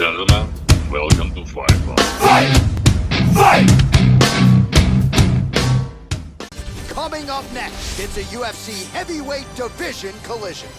Gentlemen, welcome to Fight Club. Fight! Fight! Coming up next, it's a UFC heavyweight division collision.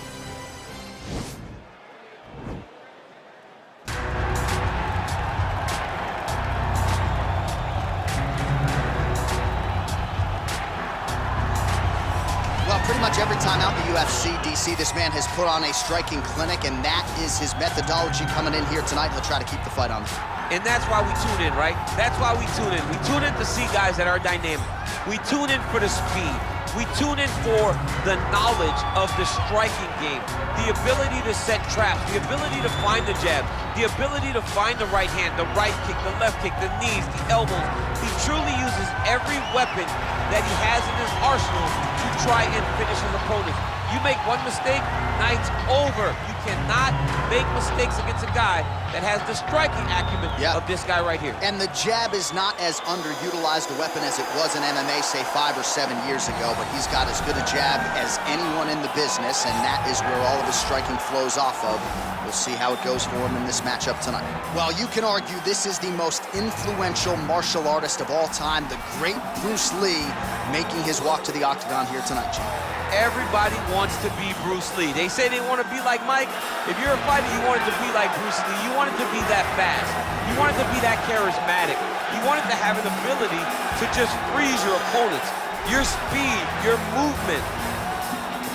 Pretty much every time out in the UFC, DC, this man has put on a striking clinic, and that is his methodology coming in here tonight. He'll try to keep the fight on. And that's why we tune in, right? That's why we tune in. We tune in to see guys that are dynamic. We tune in for the speed. We tune in for the knowledge of the striking game, the ability to set traps, the ability to find the jab, the ability to find the right hand, the right kick, the left kick, the knees, the elbows. He truly uses every weapon that he has in his arsenal to try and finish his opponent. You make one mistake, night's over. You cannot make mistakes against a guy that has the striking acumen of this guy right here. And the jab is not as underutilized a weapon as it was in MMA, say 5 or 7 years ago, but he's got as good a jab as anyone in the business, and that is where all of his striking flows off of. We'll see how it goes for him in this matchup tonight. Well, you can argue this is the most influential martial artist of all time, the great Bruce Lee, making his walk to the octagon here tonight, Jeet. Everybody wants to be Bruce Lee. They say they want to be like Mike. If you're a fighter, you want it to be like Bruce Lee. You want it to be that fast. You want it to be that charismatic. You want it to have an ability to just freeze your opponents. Your speed, your movement,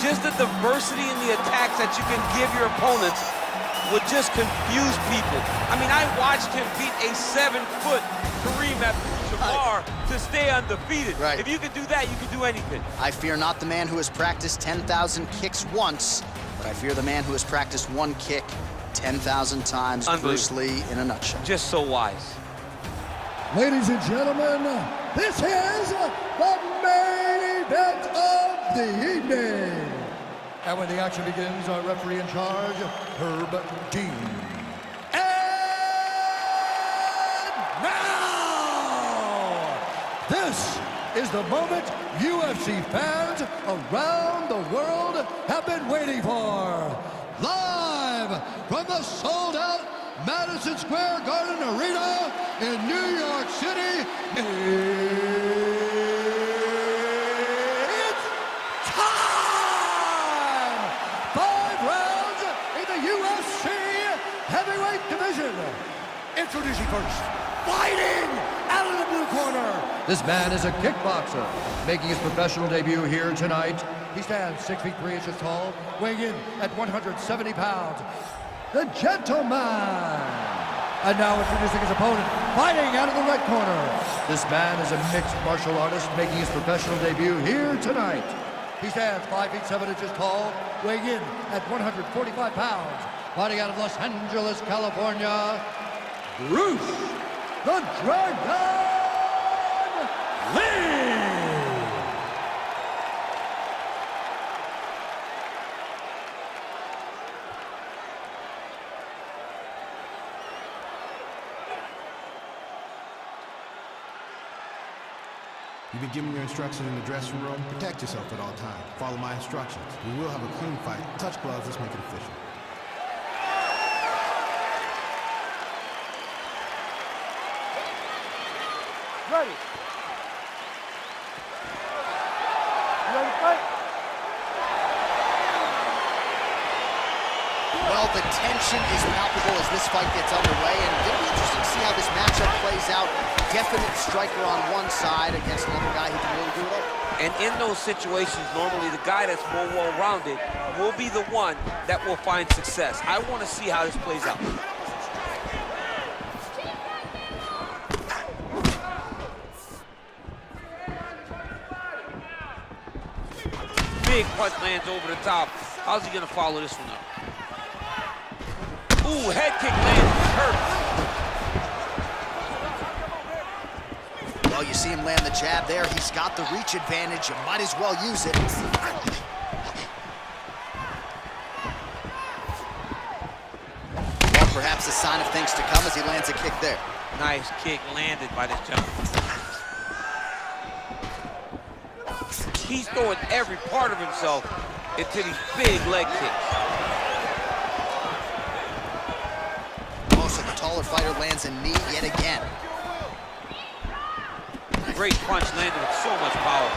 just the diversity in the attacks that you can give your opponents would just confuse people. I mean, I watched him beat a 7-foot Kareem Abdul-Jabbar to stay undefeated. Right. If you can do that, you can do anything. I fear not the man who has practiced 10,000 kicks once, but I fear the man who has practiced one kick 10,000 times. Bruce Lee in a nutshell. Just so wise. Ladies and gentlemen, this is the main event of the evening. And when the action begins, our referee in charge, Herb Dean. And now, this is the moment UFC fans around the world have been waiting for. Live from the sold-out Madison Square Garden Arena in New York City, it's time! 5 rounds in the UFC heavyweight division. Introducing first, fighting out of the blue corner. This man is a kickboxer, making his professional debut here tonight. He stands 6 feet 3 inches tall, weighing in at 170 pounds. The Gentleman. And now introducing his opponent, fighting out of the red corner. This man is a mixed martial artist, making his professional debut here tonight. He stands 5 feet 7 inches tall, weighing in at 145 pounds. Fighting out of Los Angeles, California, Bruce the Dragon Lee. You've been given your instructions in the dressing room. Protect yourself at all times. Follow my instructions. We will have a clean fight. Touch gloves, let's make it official. Ready. You ready to fight? Well, the tension is palpable as this fight gets underway, and it'll be interesting to see how this matchup plays out. Definite striker on one side against another guy who can really do it all. And in those situations, normally the guy that's more well-rounded will be the one that will find success. I want to see how this plays out. Big punch lands over the top. How's he gonna follow this one up? Ooh, head kick lands, hurt. Well, you see him land the jab there. He's got the reach advantage. You might as well use it. Well, perhaps a sign of things to come as he lands a kick there. Nice kick landed by this gentleman. He's throwing every part of himself into these big leg kicks. fighter lands a knee yet again. Great punch landed with so much power.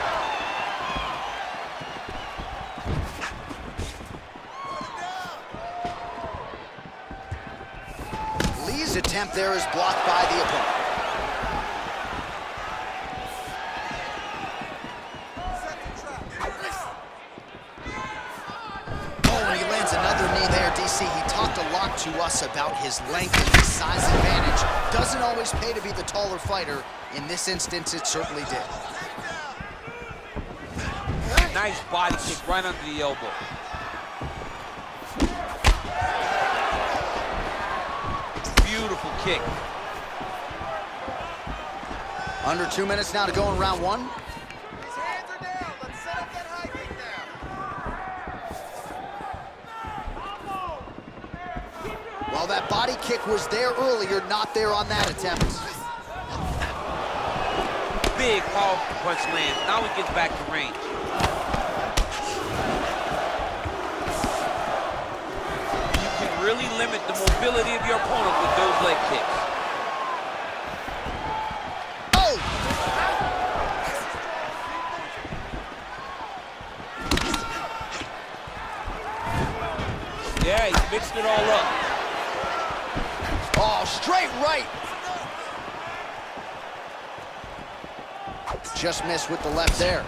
Lee's attempt there is blocked by the opponent. DC, he talked a lot to us about his length and his size advantage. Doesn't always pay to be the taller fighter. In this instance, it certainly did. Nice body kick right under the elbow. Beautiful kick. Under 2 minutes now to go in round one. Well, that body kick was there earlier, not there on that attempt. Big powerful punch lands. Now he gets back to range. You can really limit the mobility of your opponent with those leg kicks. Oh! Yeah, he mixed it all up. Oh, straight right. Just missed with the left there.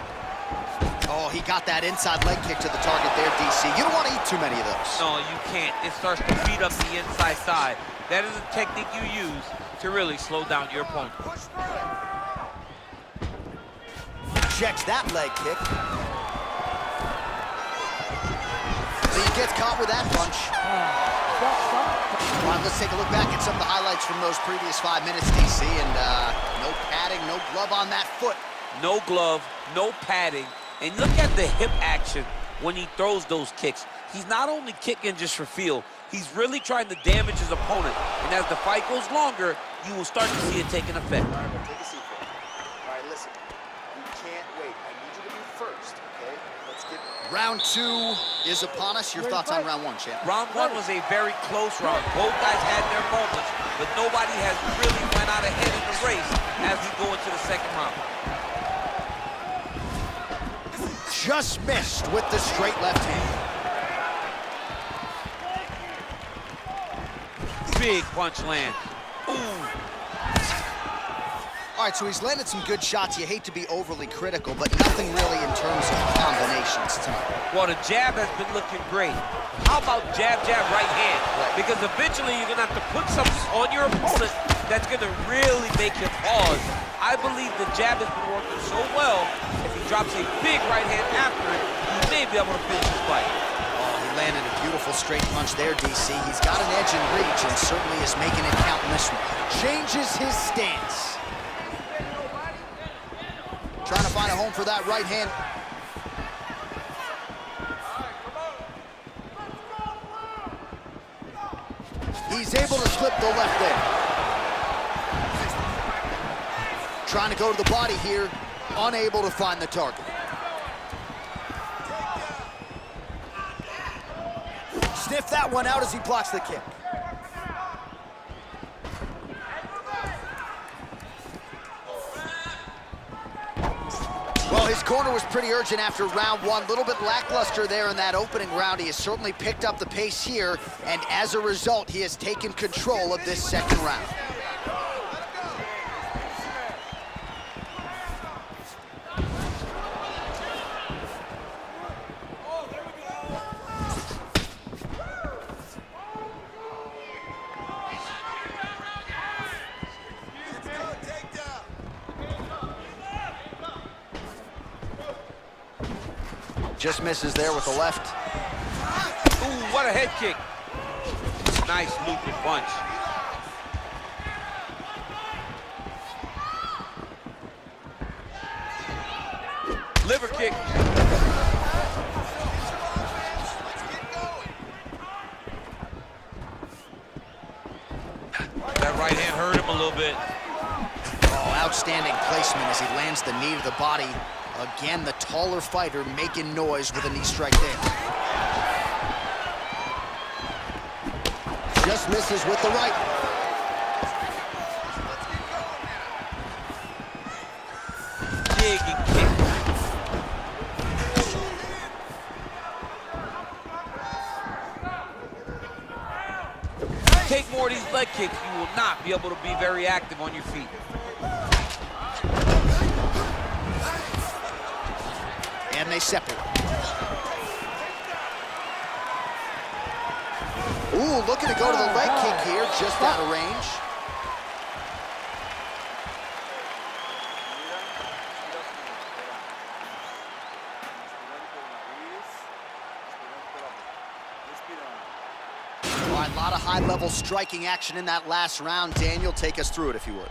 Oh, he got that inside leg kick to the target there, DC. You don't want to eat too many of those. No, you can't. It starts to beat up the inside side. That is a technique you use to really slow down your opponent. Checks that leg kick. Lee gets caught with that punch. All right, let's take a look back at some of the highlights from those previous 5 minutes, DC, and no padding, no glove on that foot. No glove, no padding, and look at the hip action when he throws those kicks. He's not only kicking just for feel, he's really trying to damage his opponent, and as the fight goes longer, you will start to see it taking effect. All right, take a seat, bro. All right, listen, you can't wait. I need you to be first, okay? Let's get... Round two is upon us. Your thoughts on round one, champ? Round one was a very close round. Both guys had their moments, but nobody has really went out ahead in the race as we go into the second round. Just missed with the straight left hand. Big punch land. Ooh. All right, so he's landed some good shots. You hate to be overly critical, but nothing really in terms of combinations tonight. Well, the jab has been looking great. How about jab, jab, right hand? Because eventually you're going to have to put something on your opponent that's going to really make him pause. I believe the jab has been working so well, if he drops a big right hand after it, he may be able to finish his fight. Oh, he landed a beautiful straight punch there, DC. He's got an edge in reach and certainly is making it count in this one. Changes his stance. Trying to find a home for that right hand. He's able to slip the left there. Trying to go to the body here, unable to find the target. Sniff that one out as he blocks the kick. Well, his corner was pretty urgent after round one. A little bit lackluster there in that opening round. He has certainly picked up the pace here, and as a result, he has taken control of this second round. Just misses there with the left. Ooh, what a head kick. Nice looping punch. Liver kick. That right hand hurt him a little bit. Oh, outstanding placement as he lands the knee to the body. Again, the taller fighter making noise with a knee strike there. Just misses with the right. take more of these leg kicks, you will not be able to be very active on your feet. And they separate. Ooh, looking to go to the leg kick here, just out of range. All right, a lot of high-level striking action in that last round. Daniel, take us through it if you would.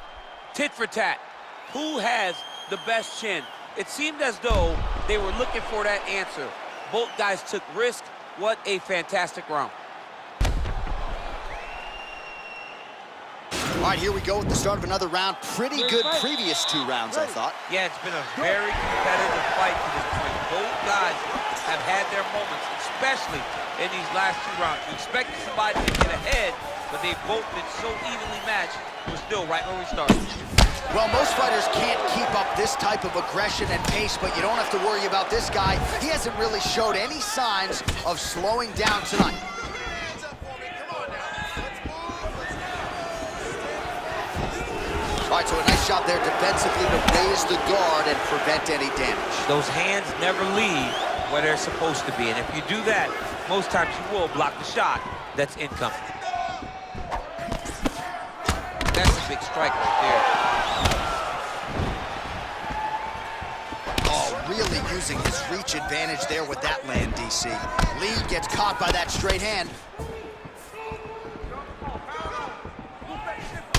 Tit for tat. Who has the best chin? It seemed as though they were looking for that answer. Both guys took risk. What a fantastic round. All right, here we go with the start of another round. Pretty good previous two rounds, I thought. Yeah, it's been a very competitive fight to this point. Both guys have had their moments, especially in these last two rounds. You expected somebody to get ahead, but they've both been so evenly matched. We're still right where we started. Well, most fighters can't keep up this type of aggression and pace, but you don't have to worry about this guy. He hasn't really showed any signs of slowing down tonight. All right, so a nice job there defensively to raise the guard and prevent any damage. Those hands never leave where they're supposed to be, and if you do that, most times you will block the shot that's incoming. That's a big strike right there. Oh, really using his reach advantage there with that land, DC. Lee gets caught by that straight hand.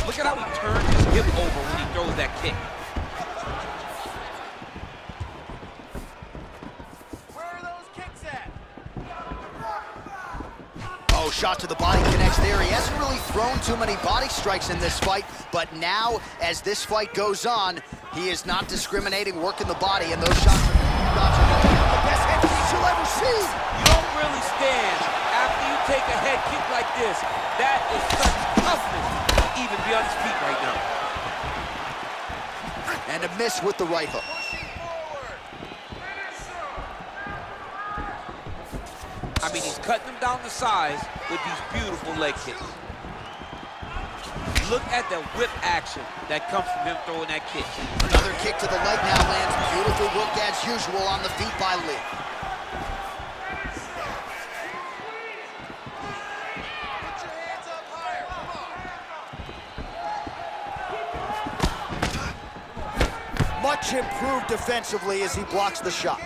Look at how he turns his hip over when he throws that kick. Where are those kicks at? Oh, shot to the body connects there. He hasn't really thrown too many body strikes in this fight, but now, as this fight goes on, he is not discriminating, working the body, and those shots are the best head kick you'll ever see. You don't really stand after you take a head kick like this. That is such toughness. Even be on his feet right now. And a miss with the right hook. I mean, he's cutting them down to size with these beautiful leg kicks. Look at the whip action that comes from him throwing that kick. Another kick to the leg now lands. Beautiful work as usual on the feet by Lee. Much improved defensively as he blocks the shot.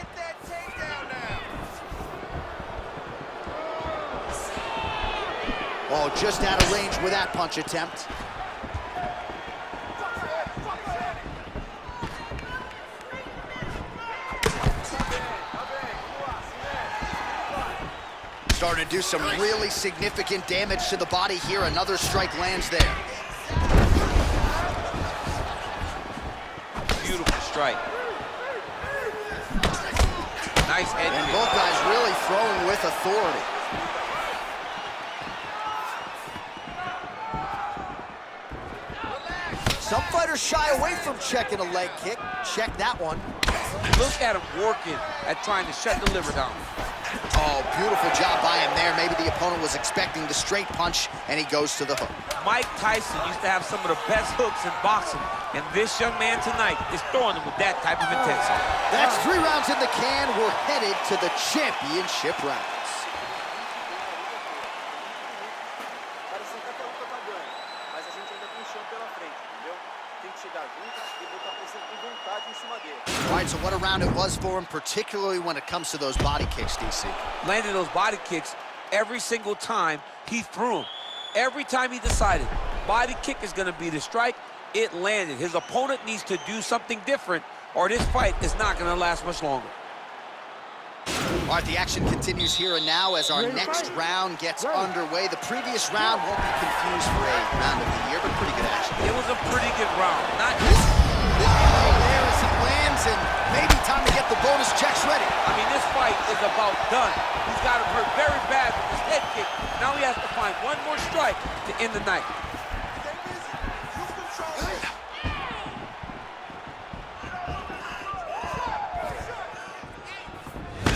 Oh, just out of range with that punch attempt. Starting to do some really significant damage to the body here. Another strike lands there. Beautiful strike. Nice head And kick. both guys really throwing with authority. Some fighters shy away from checking a leg kick. Check that one. Look at him working at trying to shut the liver down. Oh, beautiful job by him there. Maybe the opponent was expecting the straight punch, and he goes to the hook. Mike Tyson used to have some of the best hooks in boxing, and this young man tonight is throwing them with that type of intensity. That's 3 rounds in the can. We're headed to the championship rounds. Parece que qualquer luta tá ganha, mas a gente ainda tem chão pela frente, entendeu? Tem que chegar junto e botar pressão com vontade em cima dele. All right, so what a round it was for him, particularly when it comes to those body kicks, DC. Landed those body kicks every single time he threw them. Every time he decided body kick is going to be the strike, it landed. His opponent needs to do something different, or this fight is not going to last much longer. All right, the action continues here and now as our next round gets underway. The previous round won't be confused for a round of the year, but pretty good action. It was a pretty good round. Not There as he lands, and maybe time to get the bonus checks ready. I mean, this fight is about done. He's got him hurt very bad with his head kick. Now he has to find one more strike to end the night.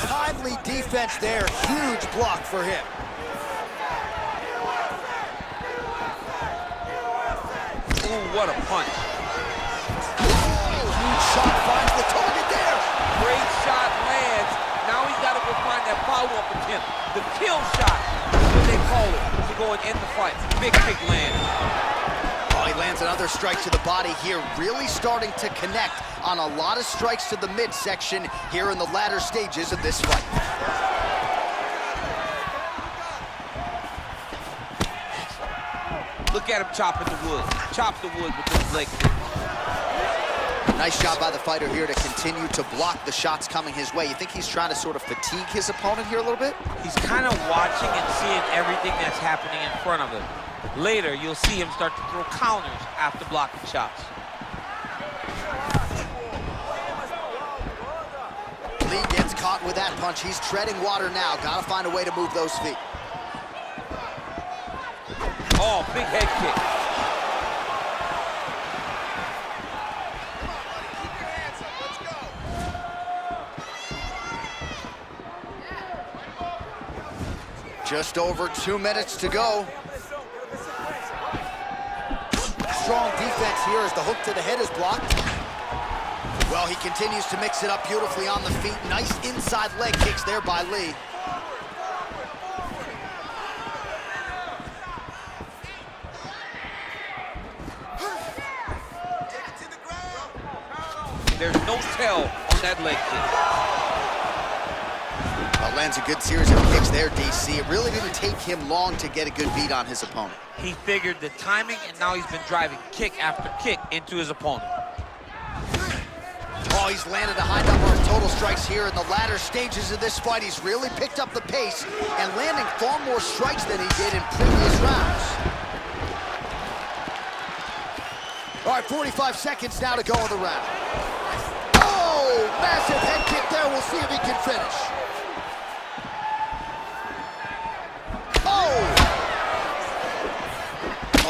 Timely defense there. Huge block for him. what a punch. Huge shot finds the target there. Great shot lands. Now he's got to go find that follow-up attempt. The kill shot, what they call it, to go and end the fight. Big kick land. Oh, he lands another strike to the body here, really starting to connect on a lot of strikes to the midsection here in the latter stages of this fight. Look at him chopping the wood. Chop the wood with those leg kicks. Nice job by the fighter here to continue to block the shots coming his way. You think he's trying to sort of fatigue his opponent here a little bit? He's kind of watching and seeing everything that's happening in front of him. Later, you'll see him start to throw counters after blocking shots. Lee gets caught with that punch. He's treading water now. Gotta find a way to move those feet. Oh, big head kick. Just over 2 minutes to go. Strong defense here as the hook to the head is blocked. Well, he continues to mix it up beautifully on the feet. Nice inside leg kicks there by Lee. There's no tell on that leg kick. Lands a good series of kicks there, DC. It really didn't take him long to get a good beat on his opponent. He figured the timing, and now he's been driving kick after kick into his opponent. Oh, he's landed a high number of total strikes here in the latter stages of this fight. He's really picked up the pace and landing far more strikes than he did in previous rounds. All right, 45 seconds now to go in the round. Oh, massive head kick there. We'll see if he can finish.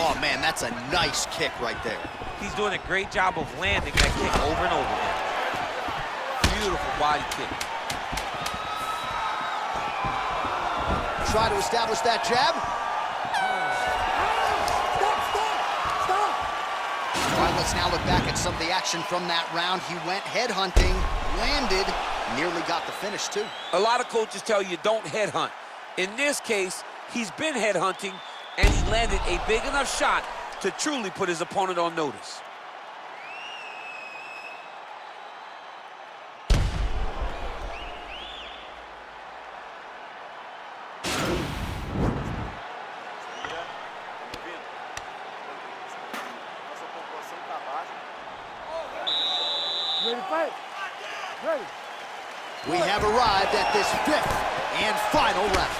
Oh, man, that's a nice kick right there. He's doing a great job of landing that kick over and over again. Beautiful body kick. Try to establish that jab. Stop! All right, let's now look back at some of the action from that round. He went head hunting, landed, nearly got the finish too. A lot of coaches tell you don't head hunt. In this case, he's been head hunting, and he landed a big enough shot to truly put his opponent on notice. Ready to fight? Ready. We have arrived at this fifth and final round.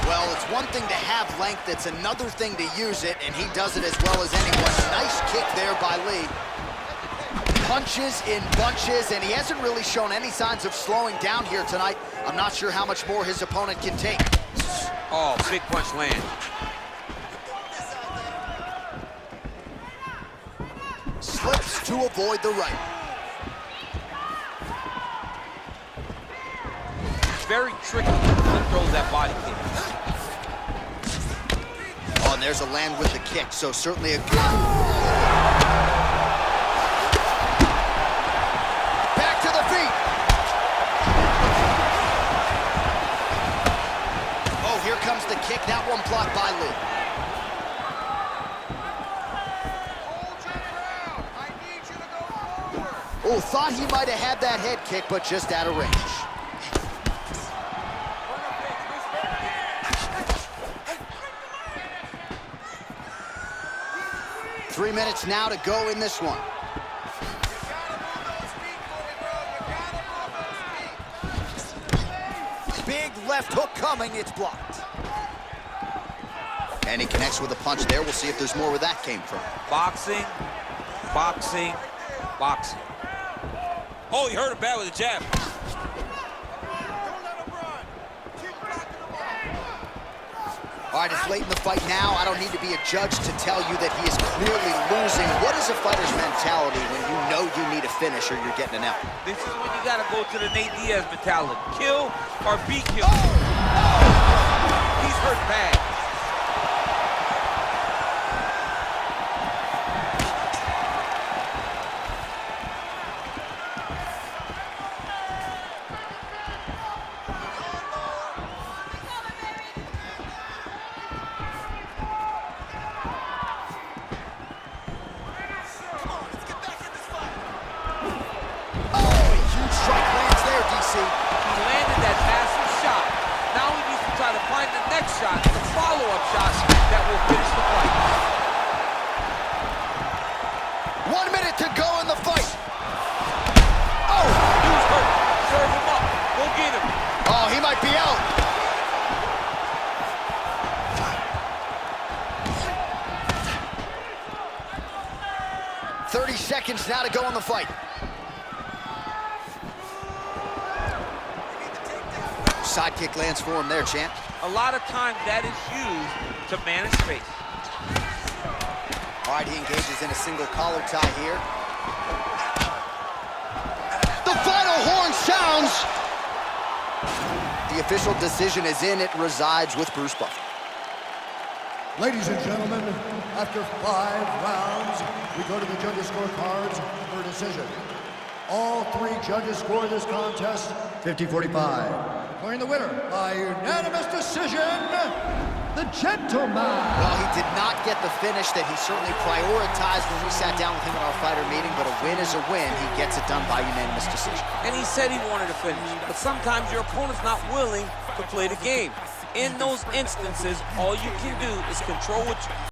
Well, it's one thing to have length, it's another thing to use it, and he does it as well as anyone. Nice kick there by Lee. Punches in bunches, and he hasn't really shown any signs of slowing down here tonight. I'm not sure how much more his opponent can take. Oh, big punch land. Slips to avoid the right. Very tricky to throw that body kick. Oh, and there's a land with the kick, so certainly a good... Back to the feet. Oh, here comes the kick. That one blocked by Lee. Oh, thought he might have had that head kick, but just out of range. Three minutes now to go in this one. Big left hook coming, it's blocked. And he connects with a punch there. We'll see if there's more where that came from. Boxing, boxing, boxing. Oh, he hurt him bad with a jab. All right, it's late in the fight now. I don't need to be a judge to tell you that he is clearly losing. What is a fighter's mentality when you know you need a finish or you're getting an out? This is when you gotta go to the Nate Diaz mentality. Kill or be killed. He's hurt bad. 30 seconds now to go in the fight. Side kick lands for him there, champ. A lot of times that is used to manage space. All right, he engages in a single collar tie here. The final horn sounds. The official decision is in. It resides with Bruce Buffer. Ladies and gentlemen, after 5 rounds, we go to the judges' scorecards for a decision. All 3 judges score this contest 50-45. Declaring the winner by unanimous decision, the gentleman. Well, he did not get the finish that he certainly prioritized when we sat down with him at our fighter meeting, but a win is a win. He gets it done by unanimous decision. And he said he wanted to finish, but sometimes your opponent's not willing to play the game. In those instances, all you can do is control what you